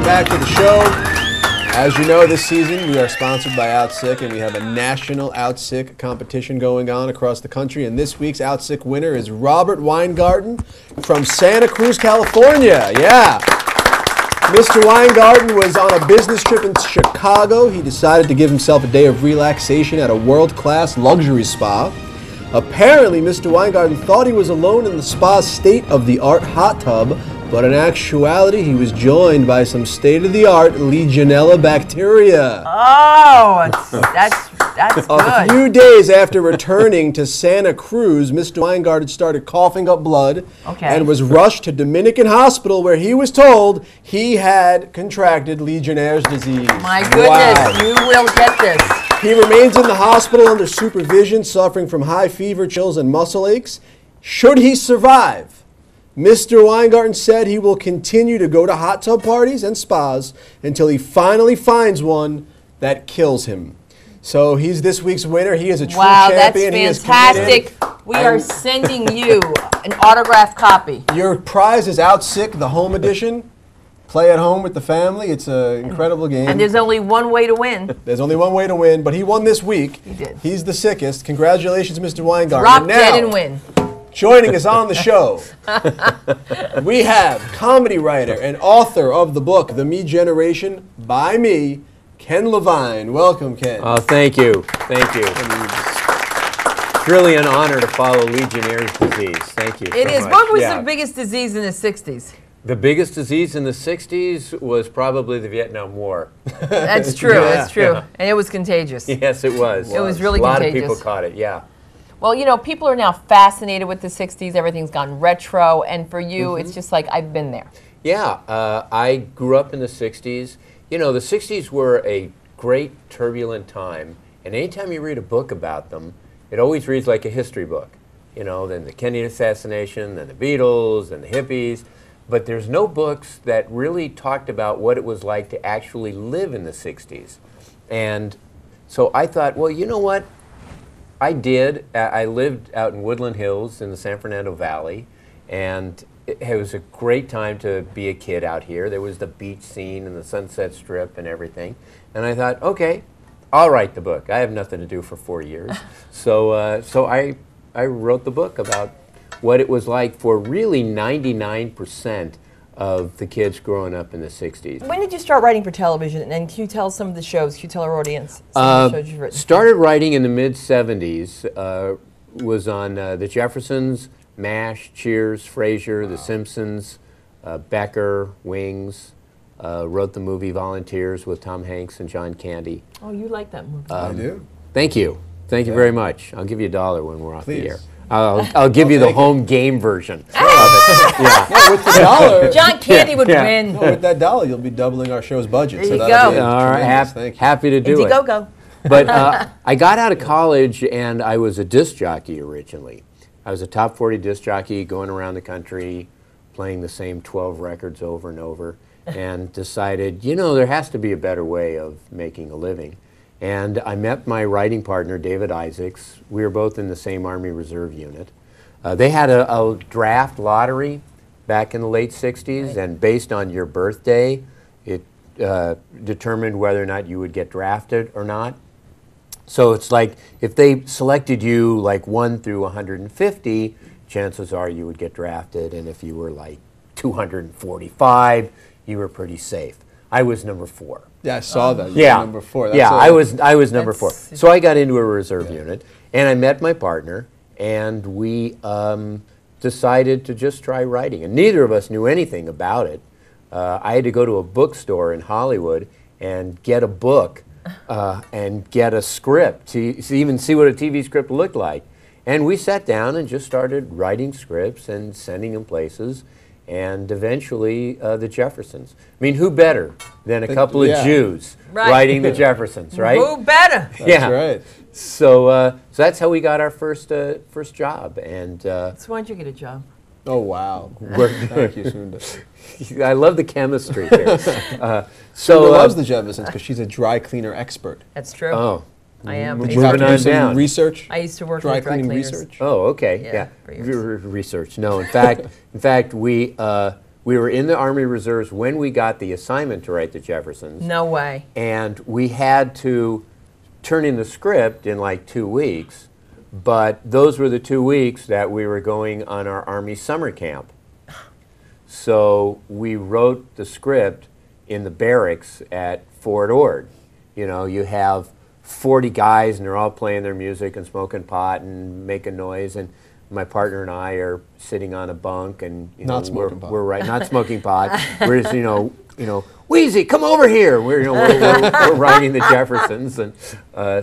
back to the show. As you know, this season we are sponsored by OutSick, and we have a national OutSick competition going on across the country. And this week's OutSick winner is Robert Weingarten from Santa Cruz, California. Yeah. Mr. Weingarten was on a business trip in Chicago. He decided to give himself a day of relaxation at a world-class luxury spa. Apparently, Mr. Weingarten thought he was alone in the spa's state-of-the-art hot tub, but in actuality, he was joined by some state-of-the-art Legionella bacteria. Oh, that's good. A few days after returning to Santa Cruz, Mr. Weingarten started coughing up blood and was rushed to Dominican Hospital, where he was told he had contracted Legionnaire's disease. My goodness, you will get this. He remains in the hospital under supervision, suffering from high fever, chills, and muscle aches. Should he survive, Mr. Weingarten said he will continue to go to hot tub parties and spas until he finally finds one that kills him. So he's this week's winner. He is a true champion. That's fantastic. We are sending you an autographed copy. Your prize is OutSick, the home edition. Play at home with the family. It's an incredible game. And there's only one way to win. There's only one way to win, but he won this week. He did. He's the sickest. Congratulations, Mr. Weingarten. Drop dead and win. Joining us on the show, we have comedy writer and author of the book, The Me Generation, by me, Ken Levine. Welcome, Ken. Oh, thank you. Thank you. It's really an honor to follow Legionnaire's disease. Thank you. It is. What was the biggest disease in the 60s? The biggest disease in the 60s was probably the Vietnam War. That's true. That's true. Yeah. And it was contagious. Yes, it was. It was really contagious. contagious. A lot of people caught it, yeah. Well, you know, people are now fascinated with the 60s. Everything's gone retro. And for you, it's just like, I've been there. Yeah. I grew up in the 60s. You know, the 60s were a great turbulent time. And anytime you read a book about them, it always reads like a history book. You know, then the Kennedy assassination, then the Beatles, then the hippies. But there's no books that really talked about what it was like to actually live in the 60s. And so I thought, well, you know what? I did. I lived out in Woodland Hills in the San Fernando Valley, and it was a great time to be a kid out here. There was the beach scene and the Sunset Strip and everything. And I thought, okay, I'll write the book. I have nothing to do for 4 years. So I wrote the book about what it was like for really 99% of the kids growing up in the 60s. When did you start writing for television? And can you tell some of the shows, can you tell our audience some of the shows you've written? Started writing in the mid-70s, was on The Jeffersons, MASH, Cheers, Frasier, The Simpsons, Becker, Wings, wrote the movie Volunteers with Tom Hanks and John Candy. Oh, you like that movie. I do. Thank you. Thank you very much. I'll give you $1 when we're off the air. I'll give you the home game version of it. Yeah. No, with the dollar, John Candy would win. No, with that dollar, you'll be doubling our show's budget. There you so go. Be all right, happy to do it. Indiegogo. But I got out of college and I was a disc jockey originally. I was a top 40 disc jockey going around the country playing the same 12 records over and over, and decided, you know, there has to be a better way of making a living. And I met my writing partner, David Isaacs. We were both in the same Army Reserve unit. They had a draft lottery back in the late 60s, and based on your birthday, it determined whether or not you would get drafted or not. So it's like if they selected you like 1 through 150, chances are you would get drafted, and if you were like 245, you were pretty safe. I was number 4. Yeah, I saw that. You Yeah, were number 4. That's I was number 4. So I got into a reserve unit, and I met my partner, and we decided to just try writing. And neither of us knew anything about it. I had to go to a bookstore in Hollywood and get a book and get a script to even see what a TV script looked like. And we sat down and just started writing scripts and sending them places. And eventually, the Jeffersons. I mean, who better than a couple of Jews writing the Jeffersons, right? Who better? That's right. So that's how we got our first job. And So why'd you get a job? Oh, wow. Thank you, Sunda. I love the chemistry here. Sunda loves the Jeffersons because she's a dry cleaner expert. That's true. Oh. I am. Would you have to do some research? I used to work dry with dry cleaning cleaners. research. Oh, okay. Yeah, Research. No, in fact, we We were in the Army Reserves when we got the assignment to write the Jeffersons. No way. And we had to turn in the script in like 2 weeks, but those were the 2 weeks that we were going on our Army summer camp. So we wrote the script in the barracks at Fort Ord. You know, you have 40 guys and they're all playing their music and smoking pot and making noise, and my partner and I are sitting on a bunk and Not smoking pot. we're right, not smoking pot. We're just, you know, Wheezy, come over here. We're we're writing the Jeffersons, and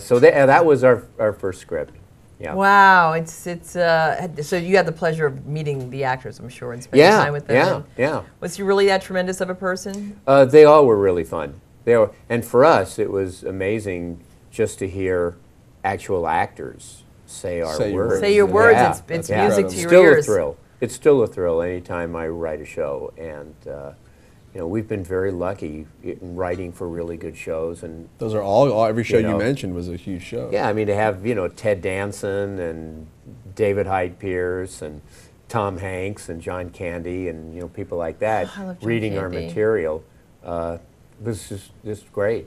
so that was our first script. Yeah. Wow, it's so you had the pleasure of meeting the actors, I'm sure, and spending time with them. Yeah. Was he really that tremendous of a person? They all were really fun. And for us, it was amazing just to hear actual actors say our words. Say your words. Yeah. It's Yeah. music to It's your still ears. a thrill. It's still a thrill anytime I write a show, and you know, we've been very lucky in writing for really good shows. And Those are all every show You know. you mentioned was a huge show. yeah, I mean, to have, you know, Ted Danson and David Hyde Pierce and Tom Hanks and John Candy and, you know, people like that I love John reading our Candy. material was just great.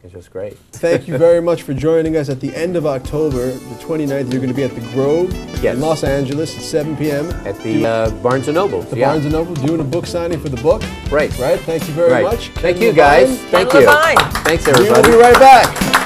It's just great. Thank you very much for joining us. At the end of October, the 29th, you're going to be at the Grove Yes. in Los Angeles at 7 p.m. At the Barnes & Nobles, the yeah. Barnes & Noble, doing a book signing for the book. Right. Right? Thank you very Right. much. Thank Ken you, Levine. guys. Thank Ken you. Levine. Thanks, We everybody. will be right back.